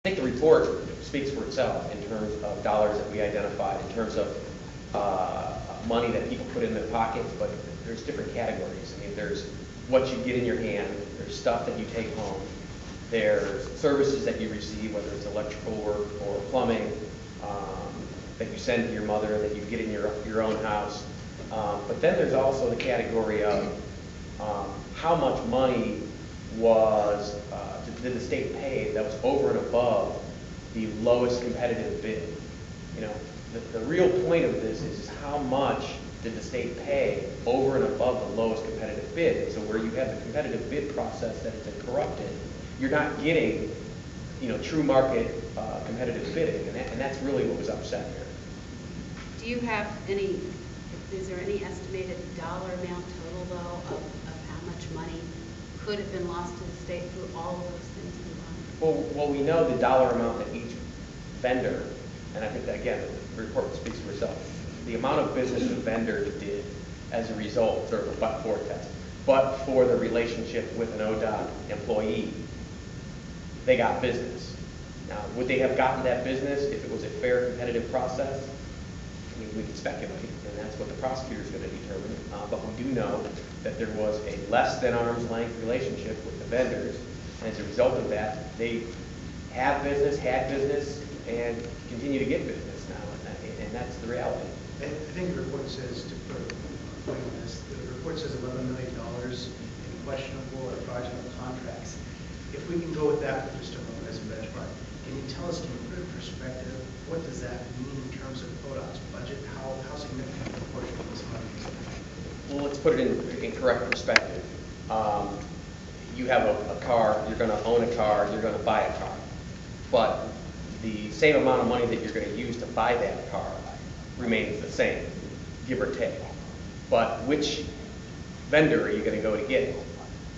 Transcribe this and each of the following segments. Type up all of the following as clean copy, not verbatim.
I think the report speaks for itself in terms of dollars that we identified, in terms of money that people put in their pockets, but there's different categories. I mean, there's what you get in your hand, there's stuff that you take home, there's services that you receive, whether it's electrical work or plumbing, that you send to your mother, that you get in your own house. But then there's also the category of how much money did the state pay that was over and above the lowest competitive bid. You know, the real point of this is how much did the state pay over and above the lowest competitive bid. So where you have the competitive bid process that is corrupted, you're not getting, true market competitive bidding, and that's really what was upset here. Do you have is there any estimated dollar amount total though of how much money could have been lost to the state through all of those things combined? Well, we know the dollar amount that each vendor, and I think that again, the report speaks for itself, the amount of business the vendors did as a result, sort of a but-for test, but for the relationship with an ODOT employee, they got business. Now, would they have gotten that business if it was a fair competitive process? I mean, we can speculate, and that's what the prosecutor is going to determine, but we do know that there was a less than arm's length relationship with the vendors, and as a result of that, they have business, had business, and continue to get business now, and that's the reality. I think the report says, to put a point on this, the report says $11 million in questionable or fraudulent contracts. If we can go with that for just a moment as a benchmark, can you tell us, can you put in perspective, what does that mean in terms of ODOT's budget? How significant a proportion of this money is that? Well, let's put it in correct perspective. You have a car, you're going to own a car, you're going to buy a car. But the same amount of money that you're going to use to buy that car remains the same, give or take. But which vendor are you going to go to get it?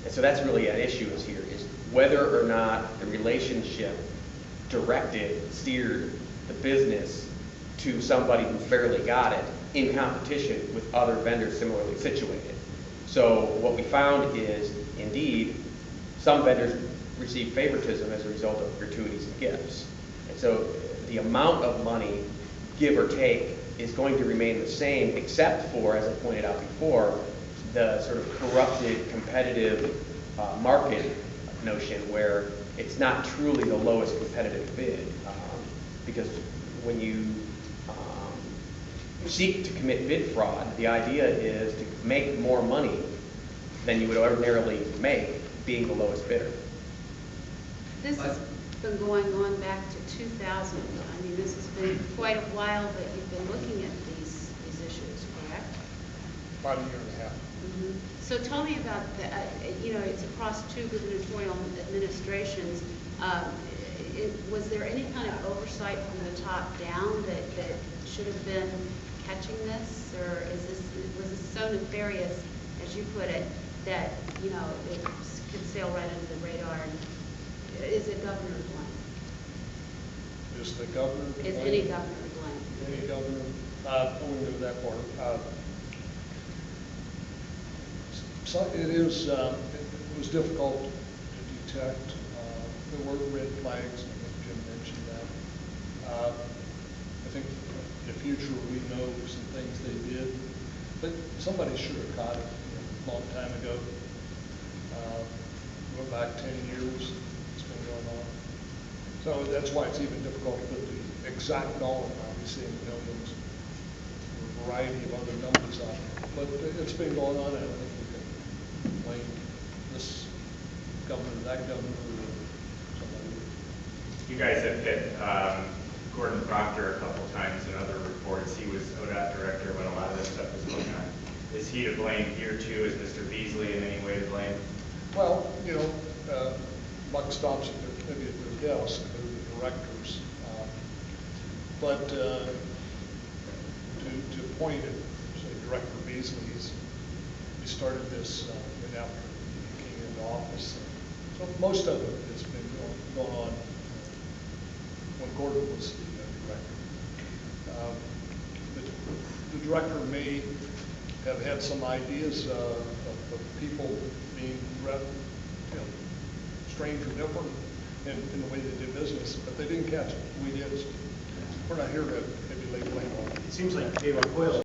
And so that's really an issue here, is whether or not the relationship steered the business to somebody who fairly got it in competition with other vendors similarly situated. So what we found is, indeed, some vendors receive favoritism as a result of gratuities and gifts. And so the amount of money, give or take, is going to remain the same, except for, as I pointed out before, the sort of corrupted competitive market notion where it's not truly the lowest competitive bid. Because when you seek to commit bid fraud, the idea is to make more money than you would ordinarily make being the lowest bidder. This has been going on back to 2000. I mean, this has been quite a while that you've been looking at these issues, correct? About a year and a half. Mm-hmm. So tell me about it's across two gubernatorial administrations. Was there any kind of oversight from the top down that should have been catching this, or was this so nefarious, as you put it, that it could sail right under the radar? And is it governor to blame? Is the governor to blame? Is any governor to blame? Any governor? I wouldn't go that far. So it was difficult to detect. There were red flags. I think Jim mentioned that. I think in the future we know some things they did, but somebody should have caught it a long time ago. Went back 10 years. It's been going on. So that's why it's even difficult to put the exact dollar amount. We see in millions, a variety of other numbers on it. But it's been going on, and I don't think we can blame this governor, that governor, or somebody. You guys have hit Gordon Proctor a couple times in other reports. He was ODOT director when a lot of this stuff was going on. Is he to blame here too? Is Mr. Beasley in any way to blame? Well, buck stops at their desk, they're the directors. But to point at, say, Director Beasley, he started this right after he came into office. So most of it has been going on when Gordon was the director. The director may have had some ideas of people being strange or different in the way they did business, but they didn't catch it. We did. We're not here to maybe lay blame on it. It seems like Dave Coyle